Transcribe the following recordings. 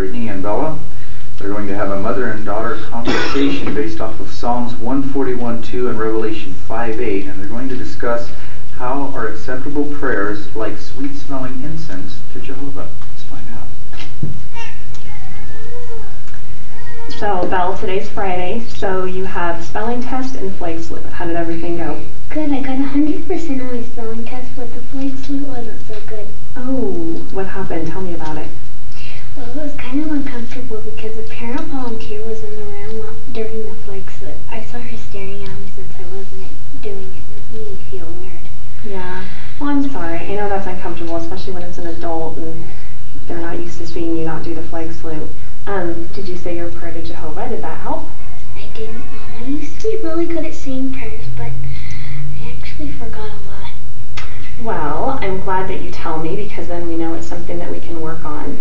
Brittany and Bella. They're going to have a mother and daughter conversation based off of Psalms 141:2 and Revelation 5:8, and they're going to discuss how are acceptable prayers like sweet-smelling incense to Jehovah. Let's find out. So, Belle, today's Friday, so you have spelling test and flag salute. How did everything go? Good. I got 100% on my spelling test, but the flag salute wasn't so good. Oh, what happened? Tell me about it. Well, it was kind of uncomfortable because a parent volunteer was in the room during the flag salute. I saw her staring at me since I wasn't doing it, and it made me feel weird. Yeah. Well, I'm sorry. I know that's uncomfortable, especially when it's an adult and they're not used to seeing you not do the flag salute. Did you say your prayer to Jehovah? Did that help? I didn't. I used to be really good at saying prayers, but I actually forgot a lot. Well, I'm glad that you tell me because then we know it's something that we can work on.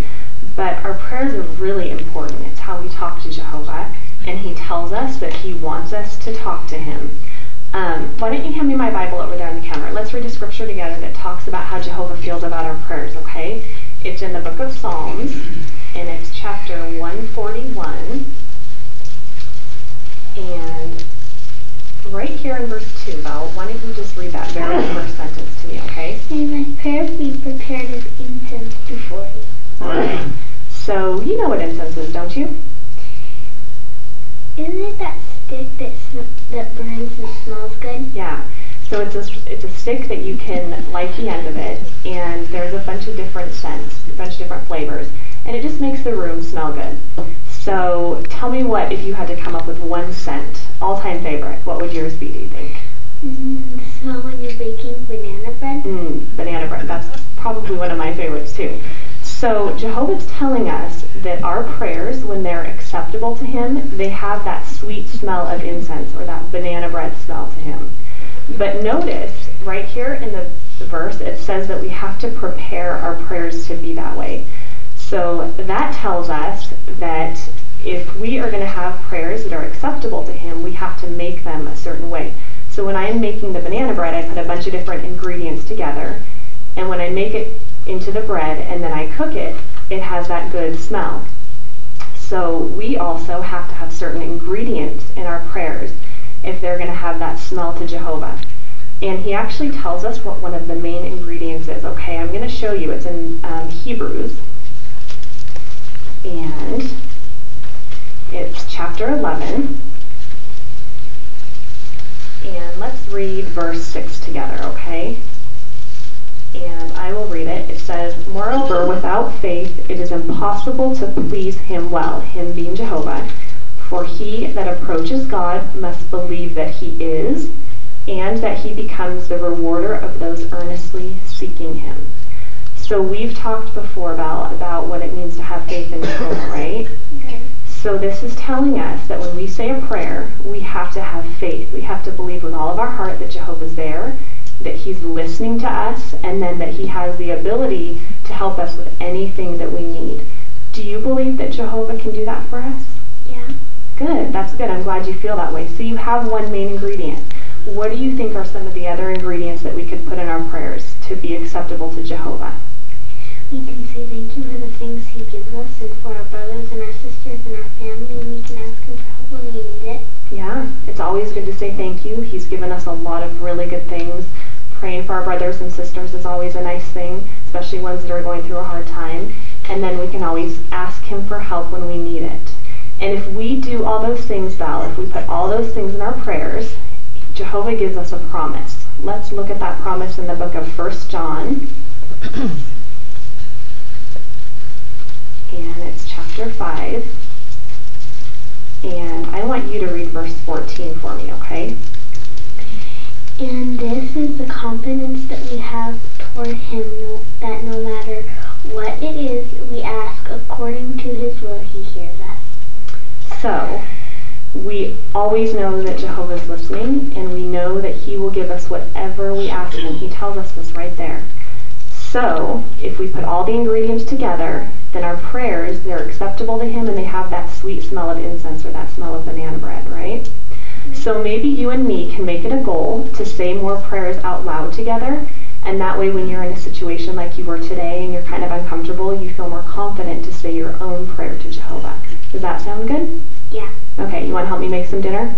But our prayers are really important. It's how we talk to Jehovah, and he tells us that he wants us to talk to him. Why don't you hand me my Bible over there on the counter? Let's read a scripture together that talks about how Jehovah feels about our prayers, okay? It's in the book of Psalms, and it's chapter 141. And right here in verse 2, Belle, why don't you just read that very first sentence to me, okay? May my prayer be prepared as incense before you. Alright. So, you know what incense is, don't you? Isn't it that stick that burns and smells good? Yeah. So it's a stick that you can light the end of it, and there's a bunch of different scents, a bunch of different flavors, and it just makes the room smell good. So tell me what, if you had to come up with one scent, all-time favorite, what would yours be, do you think? The smell when you're baking banana bread. Banana bread, that's probably one of my favorites too. So Jehovah's telling us that our prayers, when they're acceptable to him, they have that sweet smell of incense or that banana bread smell to him. But notice, right here in the verse, it says that we have to prepare our prayers to be that way. So that tells us that if we are going to have prayers that are acceptable to him, we have to make them a certain way. So when I'm making the banana bread, I put a bunch of different ingredients together, and when I make it into the bread and then I cook it, it has that good smell. So we also have to have certain ingredients in our prayers if they're going to have that smell to Jehovah. And he actually tells us what one of the main ingredients is. Okay, I'm going to show you. It's in Hebrews. And it's chapter 11. And let's read verse 6 together, okay? And I will read it. It says, "Moreover, without faith it is impossible to please him well," him being Jehovah, "for he that approaches God must believe that he is, and that he becomes the rewarder of those earnestly seeking him." So we've talked before about what it means to have faith in Jehovah, right? Okay. So this is telling us that when we say a prayer, we have to have faith. We have to believe with all of our heart that Jehovah's there, that he's listening to us, and then that he has the ability to help us with anything that we need. Do you believe that Jehovah can do that for us? Yeah. Good. That's good. I'm glad you feel that way. So you have one main ingredient. What do you think are some of the other ingredients that we could put in our prayers to be acceptable to Jehovah? We can say thank you for the things he gives us and for our brothers and our sisters and our family, and we can ask him for help when we need it. Yeah, it's always good to say thank you. He's given us a lot of really good things. Praying for our brothers and sisters is always a nice thing, especially ones that are going through a hard time. And then we can always ask him for help when we need it. And if we do all those things, Val, if we put all those things in our prayers, Jehovah gives us a promise. Let's look at that promise in the book of 1 John. And it's chapter 5. And I want you to read verse 14 for me, okay? "And this is the confidence that we have toward him, that no matter what it is we ask according to his will, he hears us." So, we always know that Jehovah's listening, and we know that he will give us whatever we ask him. He tells us this right there. So, if we put all the ingredients together, then our prayers, they're acceptable to him, and they have that sweet smell of incense or that smell of banana bread, right? So maybe you and me can make it a goal to say more prayers out loud together, And that way, when you're in a situation like you were today and you're kind of uncomfortable, you feel more confident to say your own prayer to Jehovah. Does that sound good? Yeah. Okay, you want to help me make some dinner?